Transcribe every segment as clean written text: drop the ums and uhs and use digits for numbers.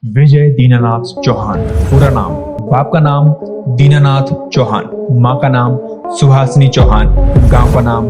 विजय दीनानाथ चौहान। पूरा नाम, बाप का नाम दीनानाथ चौहान, माँ का नाम सुहासिनी चौहान, गांव का नाम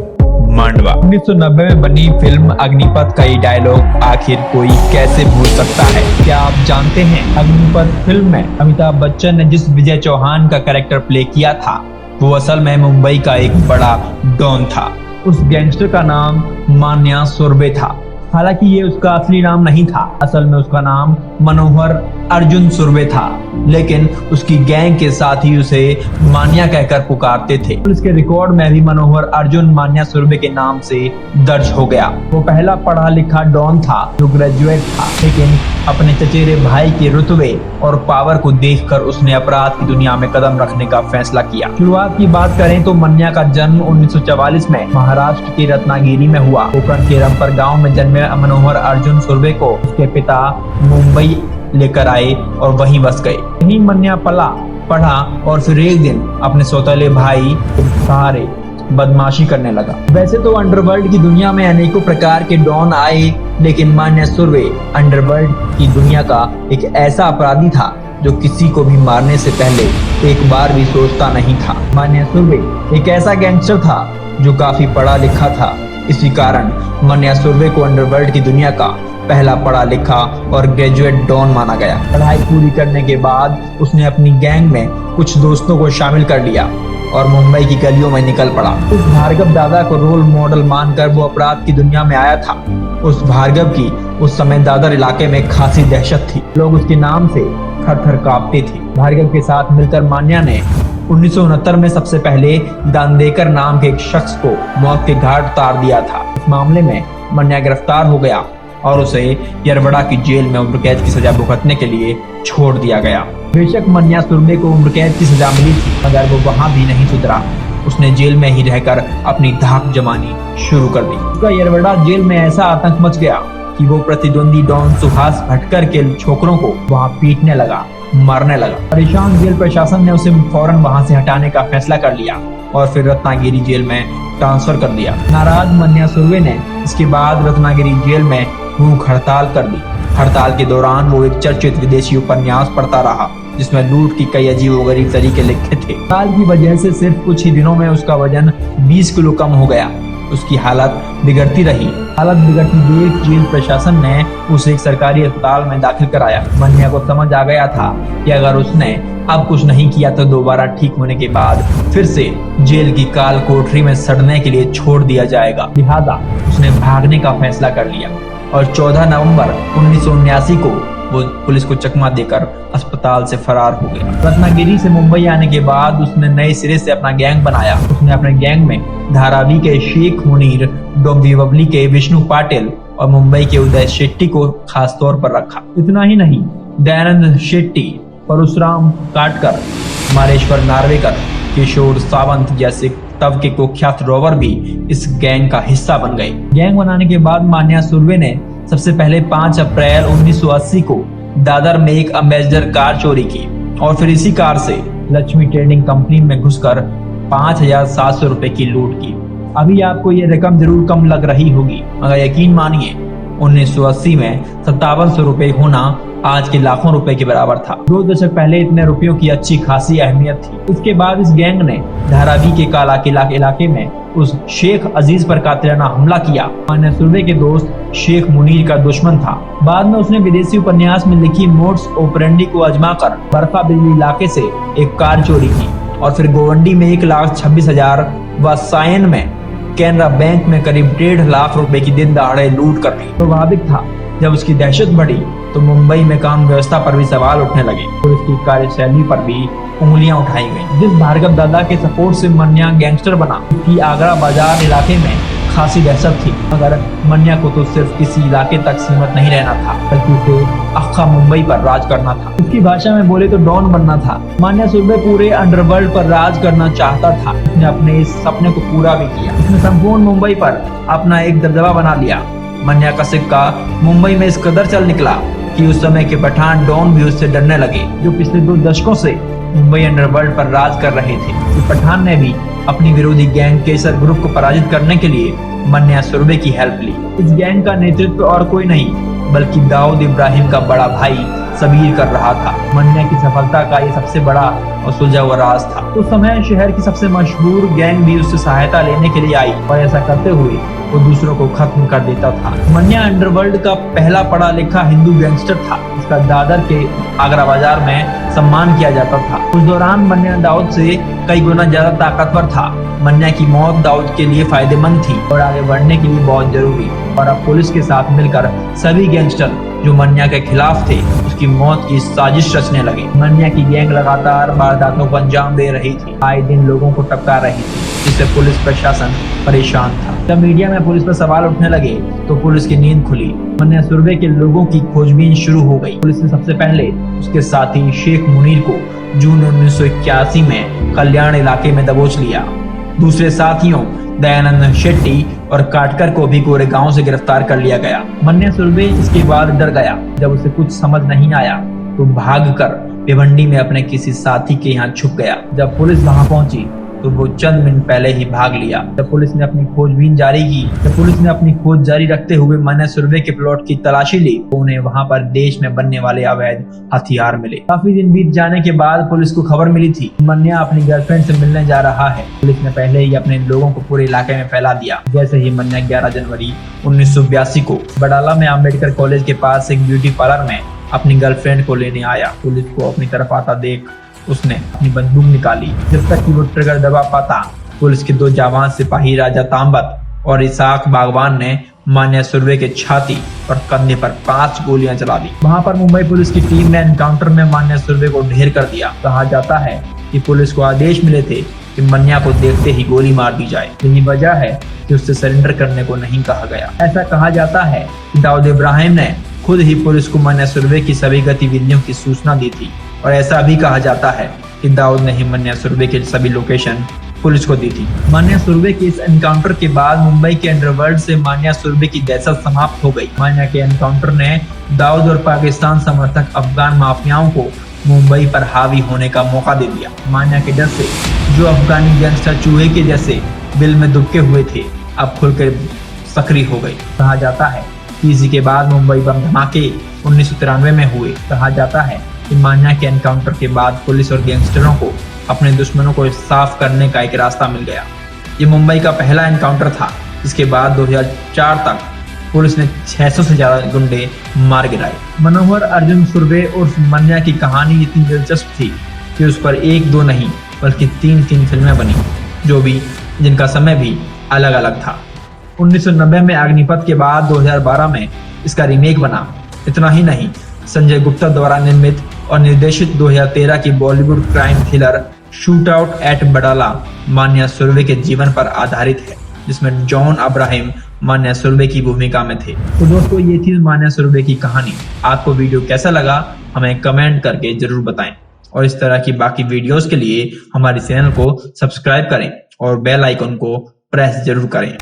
मांडवा। 1990 में बनी फिल्म अग्निपथ का ये डायलॉग आखिर कोई कैसे भूल सकता है। क्या आप जानते हैं अग्निपथ फिल्म में अमिताभ बच्चन ने जिस विजय चौहान का कैरेक्टर प्ले किया था वो असल में मुंबई का एक बड़ा डॉन था। उस गैंगस्टर का नाम मान्या सुरभे था। हालांकि ये उसका असली नाम नहीं था, असल में उसका नाम मनोहर अर्जुन सुरभे था, लेकिन उसकी गैंग के साथी उसे मान्या कहकर पुकारते थे। इसके रिकॉर्ड में भी मनोहर अर्जुन मान्या सुरभे के नाम से दर्ज हो गया। वो पहला पढ़ा लिखा डॉन था जो ग्रेजुएट था, लेकिन अपने चचेरे भाई के रुतबे और पावर को देखकर उसने अपराध की दुनिया में कदम रखने का फैसला किया। शुरुआत की बात करें तो मान्या का जन्म 1944 में महाराष्ट्र के रत्नागिरी में हुआ। कोकण के रंपर गांव में जन्मे मनोहर अर्जुन सुरभे को उसके पिता मुंबई लेकर आए और वहीं बस गए। वहीं मान्या पला पढ़ा और फिर एक दिन अपने सौतेले भाई के सहारे बदमाशी करने लगा। वैसे तो अंडरवर्ल्ड की दुनिया में अनेकों प्रकार के डॉन आए, लेकिन मान्या सुरभे अंडरवर्ल्ड की दुनिया का एक ऐसा अपराधी था जो किसी को भी मारने से पहले एक बार भी सोचता नहीं था। मान्या सुरभे एक ऐसा गैंगस्टर था जो काफी पढ़ा लिखा था। इसी कारण मान्या सुरभे को अंडरवर्ल्ड की दुनिया का पहला पढ़ा लिखा और ग्रेजुएट डॉन माना गया। पढ़ाई पूरी करने के बाद उसने अपनी गैंग में कुछ दोस्तों को शामिल कर लिया और मुंबई की गलियों में निकल पड़ा। उस भार्गव दादा को रोल मॉडल मानकर वो अपराध की दुनिया में आया था। उस भार्गव की उस समय दादर इलाके में खासी दहशत थी। लोग उसके नाम से थर थर कांपते थे। भार्गव के साथ मिलकर मान्या ने 1969 में सबसे पहले दांदेकर नाम के एक शख्स को मौत के घाट उतार दिया था। इस मामले में मान्या गिरफ्तार हो गया और उसे यरवड़ा की जेल में उम्र कैद की सजा भुगतने के लिए छोड़ दिया गया। बेशक मान्या सुरभे को उम्र कैद की सजा मिली थी, मगर वो वहां भी नहीं सुधरा। उसने जेल में ही रहकर अपनी धाक जमानी शुरू कर दी। उसका यरवड़ा जेल में ऐसा आतंक मच गया कि वो प्रतिद्वंदी डॉन सुहास भटकर के छोकरों को वहां पीटने लगा, मारने लगा। परेशान जेल प्रशासन ने उसे फौरन वहां से हटाने का फैसला कर लिया और फिर रत्नागिरी जेल में ट्रांसफर कर दिया। नाराज मान्या सुरभे ने इसके बाद रत्नागिरी जेल में भूख हड़ताल कर दी। हड़ताल के दौरान वो एक चर्चित विदेशी उपन्यास पढ़ता रहा जिसमें लूट की कई अजीबोगरीब तरीके लिखे थे। हड़ताल की वजह से सिर्फ कुछ ही दिनों में उसका वजन 20 किलो कम हो गया। उसकी हालत बिगड़ती रही। हालत बिगड़ती देख जेल प्रशासन ने उसे एक सरकारी अस्पताल में दाखिल कराया। मान्या को समझ आ गया था कि अगर उसने अब कुछ नहीं किया तो दोबारा ठीक होने के बाद फिर से जेल की काल कोठरी में सड़ने के लिए छोड़ दिया जाएगा। लिहाजा उसने भागने का फैसला कर लिया और 14 नवंबर 1979 को वो पुलिस को चकमा देकर अस्पताल से फरार हो गया। रत्नागिरी से मुंबई आने के बाद उसने नए सिरे से अपना गैंग बनाया। उसने अपने गैंग में धारावी के शेख मुनीर, डोंबिवली के विष्णु पाटिल और मुंबई के उदय शेट्टी को खास तौर पर रखा। इतना ही नहीं, दयानंद शेट्टी, परशुराम काटकर, मारेश्वर नार्वेकर, किशोर सावंत जैसे तब के कुख्यात रोवर भी इस गैंग का हिस्सा बन गए। गैंग बनाने के बाद मान्या सुरभे ने सबसे पहले 5 अप्रैल 1980 को दादर में एक अम्बेसडर कार चोरी की और फिर इसी कार से लक्ष्मी ट्रेडिंग कंपनी में घुसकर 5,700 रुपए की लूट की। अभी आपको ये रकम जरूर कम लग रही होगी, मगर यकीन मानिए 1980 में 5700 रुपए होना आज के लाखों रुपए के बराबर था। 2 दशक पहले इतने रुपयों की अच्छी खासी अहमियत थी। इसके बाद इस गैंग ने धारावी के काला किला इलाके में उस शेख अजीज पर कातिलाना हमला किया। मान्या सुरभे के दोस्त शेख मुनीर का दुश्मन था। बाद में उसने विदेशी उपन्यास में लिखी मोड्स ऑपरेंडी को आजमाकर बरखा बिजली इलाके से एक कार चोरी की और फिर गोवंडी में 1,26,000 व सायन में कैनरा बैंक में करीब 1.5 लाख रुपए की दिन दहाड़े लूट कर ली। स्वाभाविक था जब उसकी दहशत बढ़ी तो मुंबई में कानून व्यवस्था पर भी सवाल उठने लगे और उसकी कार्यशैली पर भी उंगलियां उठाई गई। जिस भार्गव दादा के सपोर्ट से मान्या गैंगस्टर बना, उसकी आगरा बाजार इलाके में खासी दहशत थी, मगर मान्या को तो सिर्फ किसी इलाके तक सीमित नहीं रहना था, बल्कि उसे अख्खा मुंबई पर राज करना था। उसकी भाषा में बोले तो डॉन बनना था। मान्या सुरभे पूरे अंडरवर्ल्ड पर राज करना चाहता था। उसने अपने इस सपने को पूरा भी किया। उसने संपूर्ण मुंबई पर अपना एक दबदबा बना लिया। मान्या का सिक्का मुंबई में इस कदर चल निकला कि उस समय के पठान डॉन भी उससे डरने लगे, जो पिछले 2 दशकों से मुंबई अंडरवर्ल्ड पर राज कर रहे थे। इस पठान ने भी अपनी विरोधी गैंग केसर ग्रुप को पराजित करने के लिए मान्या सुरभे की हेल्प ली। इस गैंग का नेतृत्व और कोई नहीं बल्कि दाऊद इब्राहिम का बड़ा भाई सबीर कर रहा था। मन्या की सफलता का ये सबसे बड़ा और सुलझा हुआ राज था। उस समय शहर की सबसे मशहूर गैंग भी उससे सहायता लेने के लिए आई और ऐसा करते हुए वो दूसरों को खत्म कर देता था। मन्या अंडरवर्ल्ड का पहला पढ़ा लिखा हिंदू गैंगस्टर था। इसका दादर के आगरा बाजार में सम्मान किया जाता था। उस दौरान मन्या दाऊद से कई गुना ज्यादा ताकतवर था। मन्या की मौत दाऊद के लिए फायदेमंद थी और आगे बढ़ने के लिए बहुत जरूरी। और अब पुलिस के साथ मिलकर सभी गैंगस्टर जो मन्या के खिलाफ थे उसकी मौत की साजिश रचने लगे। मन्या की गैंग लगातार वारदातों को अंजाम दे रही थी, आए दिन लोगों को टपका रही थी, जिससे पुलिस प्रशासन परेशान था। जब मीडिया में पुलिस पर सवाल उठने लगे तो पुलिस की नींद खुली। मन्या सुरवे के लोगों की खोजबीन शुरू हो गई। पुलिस ने सबसे पहले उसके साथी शेख मुनीर को जून 1981 में कल्याण इलाके में दबोच लिया। दूसरे साथियों दयानंद शेट्टी और काटकर को भी गोरेगांव से गिरफ्तार कर लिया गया। मन्या सुरवे इसके बाद डर गया। जब उसे कुछ समझ नहीं आया तो भागकर भिवंडी में अपने किसी साथी के यहाँ छुप गया। जब पुलिस वहां पहुंची तो वो चंद मिनट पहले ही भाग लिया। जब पुलिस ने अपनी खोज जारी रखते हुए मन्या सुरवे के प्लॉट की तलाशी ली तो उन्हें वहां पर देश में बनने वाले अवैध हथियार मिले। काफी दिन बीत जाने के बाद पुलिस को खबर मिली थी मन्या अपनी गर्लफ्रेंड से मिलने जा रहा है। पुलिस ने पहले ही अपने लोगों को पूरे इलाके में फैला दिया। जैसे ही मन्या 11 जनवरी 1982 को बडाला में अम्बेडकर कॉलेज के पास एक ब्यूटी पार्लर में अपनी गर्लफ्रेंड को लेने आया। पुलिस को अपनी तरफ आता देख उसने अपनी बंदूक निकाली। जब तक कि वो ट्रिगर दबा पाता पुलिस के 2 जाबाज सिपाही राजा तांबत और इसाक बागवान ने मन्या सुरवे के छाती और कंधे पर 5 गोलियां चला दी। वहां पर मुंबई पुलिस की टीम ने एनकाउंटर में मन्या सुरवे को ढेर कर दिया। कहा जाता है कि पुलिस को आदेश मिले थे कि मन्या को देखते ही गोली मार दी जाए। यही वजह है कि उससे सरेंडर करने को नहीं कहा गया। ऐसा कहा जाता है कि दाऊद इब्राहिम ने खुद ही पुलिस को मन्या सुरवे की सभी गतिविधियों की सूचना दी थी और ऐसा भी कहा जाता है कि दाऊद ने ही मन्या सुरवे के सभी लोकेशन पुलिस को दी थी। मन्या सुरवे के इस एनकाउंटर के बाद मुंबई के अंडरवर्ल्ड से मन्या सुरवे की दहशत समाप्त हो गई। मन्या के एनकाउंटर ने दाऊद और पाकिस्तान समर्थक अफगान माफियाओं को मुंबई पर हावी होने का मौका दे दिया। मन्या के डर से जो अफगानी गैंगस्टर चूहे के जैसे बिल में दुबके हुए थे अब खुलकर सक्रिय हो गए। कहा जाता है कि इसी के बाद मुंबई बम धमाके 1993 में हुए। कहा जाता है कि मन्या के एनकाउंटर के बाद पुलिस और गैंगस्टरों को अपने दुश्मनों को साफ करने का एक रास्ता मिल गया। ये मुंबई का पहला एनकाउंटर था। इसके बाद 2004 तक पुलिस ने 600 से ज्यादा गुंडे मार गिराए। मनोहर अर्जुन सुरवे और मन्या की कहानी इतनी दिलचस्प थी कि उस पर 1-2 नहीं बल्कि 3 फिल्में बनी, जो भी जिनका समय भी अलग अलग था। 1990 में अग्निपथ के बाद 2012 में इसका रीमेक बना। इतना ही नहीं, संजय गुप्ता द्वारा निर्मित और निर्देशित 2013 की Bollywood crime thriller shootout at Wadala Manya Surve के जीवन पर आधारित है, जिसमें जॉन अब्राहम मन्या सुरवे की भूमिका में थे। तो दोस्तों, ये थी मन्या सुरवे की कहानी। आपको वीडियो कैसा लगा हमें कमेंट करके जरूर बताएं और इस तरह की बाकी वीडियोस के लिए हमारे चैनल को सब्सक्राइब करें और बेल आइकन को प्रेस जरूर करें।